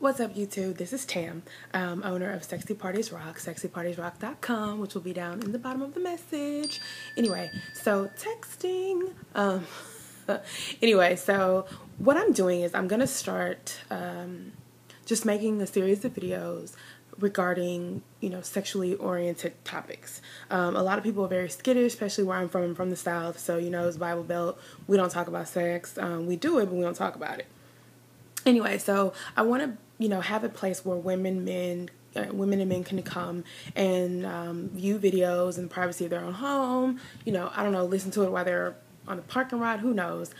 What's up, YouTube? This is Tam, owner of Sexy Parties Rock, sexypartiesrock.com, which will be down in the bottom of the message. Anyway, so texting. Anyway, so what I'm doing is I'm going to start just making a series of videos regarding, sexually oriented topics. A lot of people are very skittish, especially where I'm from the South. So, it's Bible Belt. We don't talk about sex. We do it, but we don't talk about it. Anyway, so I want to, have a place where women and men can come and view videos in the privacy of their own home. I don't know, listen to it while they're on the parking lot, who knows.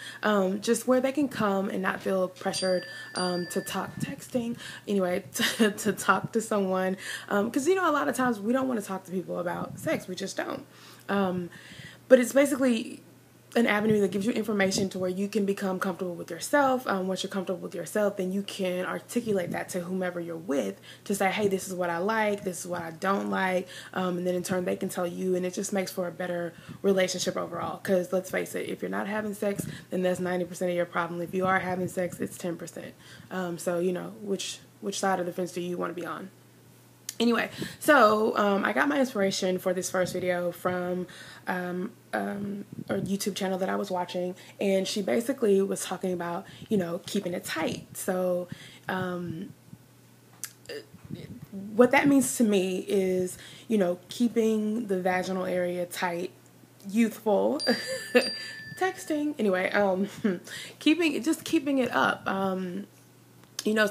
Just where they can come and not feel pressured to talk texting. Anyway, to talk to someone. Because, a lot of times we don't want to talk to people about sex. We just don't. But it's basically an avenue that gives you information to where you can become comfortable with yourself. Once you're comfortable with yourself, then you can articulate that to whomever you're with to say, hey, this is what I like, this is what I don't like, and then in turn they can tell you, and it just makes for a better relationship overall. Because let's face it, if you're not having sex, then that's 90% of your problem. If you are having sex, it's 10%. So which side of the fence do you want to be on? Anyway, so I got my inspiration for this first video from a YouTube channel that I was watching, and she basically was talking about, keeping it tight. So what that means to me is, keeping the vaginal area tight, youthful, texting. Anyway, keeping it up.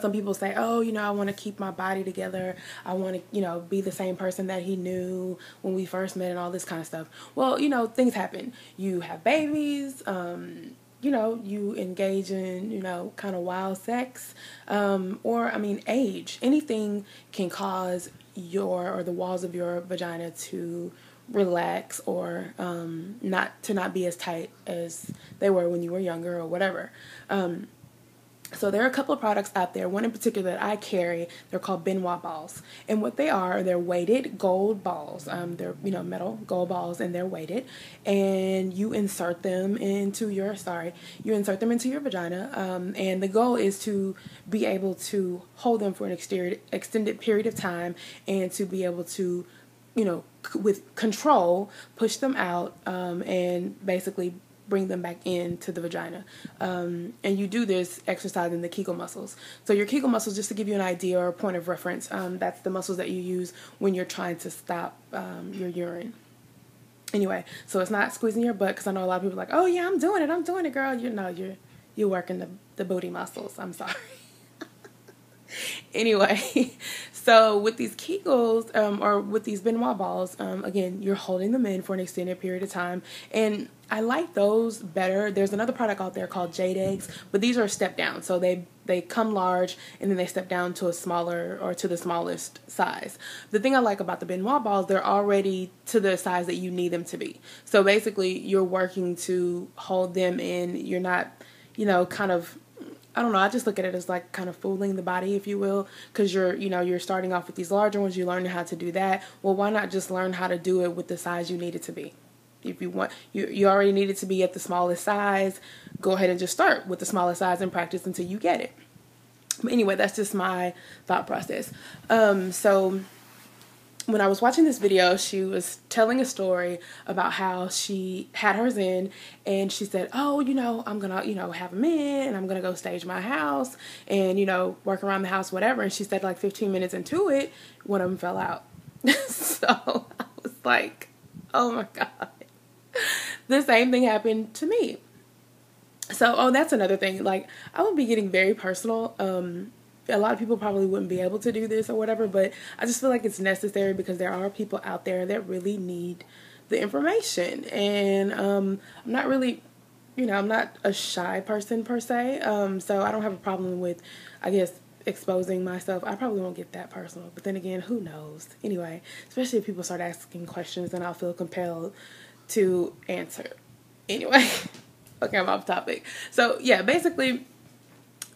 Some people say, oh, I want to keep my body together. I want to, be the same person that he knew when we first met and all this kind of stuff. Well, things happen. You have babies, you engage in, kind of wild sex, or, age. Anything can cause the walls of your vagina to relax or not be as tight as they were when you were younger or whatever. So there are a couple of products out there, one in particular that I carry. They're called Benoit balls. And what they are, they're weighted gold balls. They're, metal gold balls, and they're weighted. And you insert them into your vagina. And the goal is to be able to hold them for an extended period of time, and to be able to, with control, push them out, and basically bring them back into the vagina. And you do this exercising the Kegel muscles. So your Kegel muscles, just to give you an idea or a point of reference, that's the muscles that you use when you're trying to stop your urine. Anyway, so it's not squeezing your butt, because I know a lot of people are like, oh yeah, I'm doing it, girl. You're working the booty muscles. I'm sorry. Anyway, so with these Kegels, or with these Benoit balls, again, you're holding them in for an extended period of time, and I like those better. There's another product out there called Jade Eggs, but these are step down, so they come large, and then they step down to a smaller, or to the smallest size. The thing I like about the Benoit balls, they're already to the size that you need them to be. So basically, you're working to hold them in. You're not, kind of, I don't know, I just look at it as like kind of fooling the body, if you will, because you're starting off with these larger ones, you're learning how to do that. Well, why not just learn how to do it with the size you need it to be? If you want, you already need it to be at the smallest size, go ahead and just start with the smallest size and practice until you get it. But anyway, that's just my thought process. So when I was watching this video, she was telling a story about how she had hers in, and she said, oh, I'm going to, have them in, and I'm going to go stage my house and, work around the house, whatever. And she said like 15 minutes into it, one of them fell out. So I was like, oh my God. The same thing happened to me. So, that's another thing. Like, I would be getting very personal. A lot of people probably wouldn't be able to do this or whatever, but I just feel like it's necessary, because there are people out there that really need the information. And I'm not really, I'm not a shy person per se. So I don't have a problem with, I guess, exposing myself. I probably won't get that personal, but then again, who knows? Anyway, especially if people start asking questions, then I'll feel compelled to answer. Anyway, okay, I'm off topic. So yeah, basically,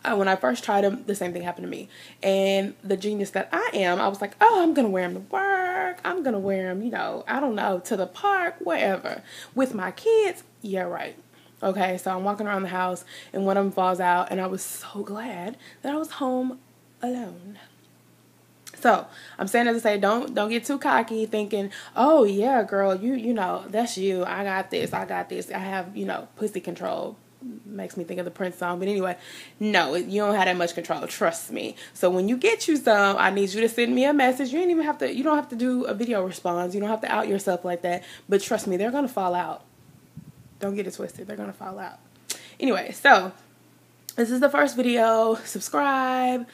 when I first tried them, the same thing happened to me. And the genius that I am, I was like, oh, I'm going to wear them to work. I'm going to wear them, I don't know, to the park, wherever. With my kids, yeah, right. Okay, so I'm walking around the house, and one of them falls out, and I was so glad that I was home alone. So I'm saying as I say, don't get too cocky thinking, oh yeah, girl, you know, that's you. I got this. I have, pussy control. Makes me think of the Prince song. But anyway, no, you don't have that much control. Trust me. So when you get you some, I need you to send me a message. You don't have to do a video response. You don't have to out yourself like that. But trust me, they're going to fall out. Don't get it twisted. They're going to fall out. Anyway, so this is the first video. Subscribe,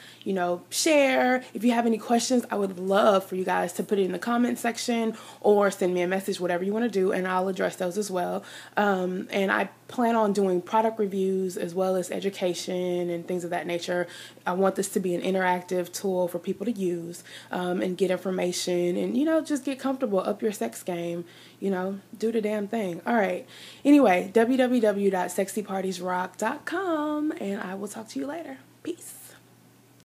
share. If you have any questions, I would love for you guys to put it in the comment section or send me a message, whatever you want to do, and I'll address those as well. And I plan on doing product reviews as well as education and things of that nature. I want this to be an interactive tool for people to use and get information and, just get comfortable, up your sex game, do the damn thing. All right. Anyway, www.sexypartiesrock.com, and I will talk to you later. Peace.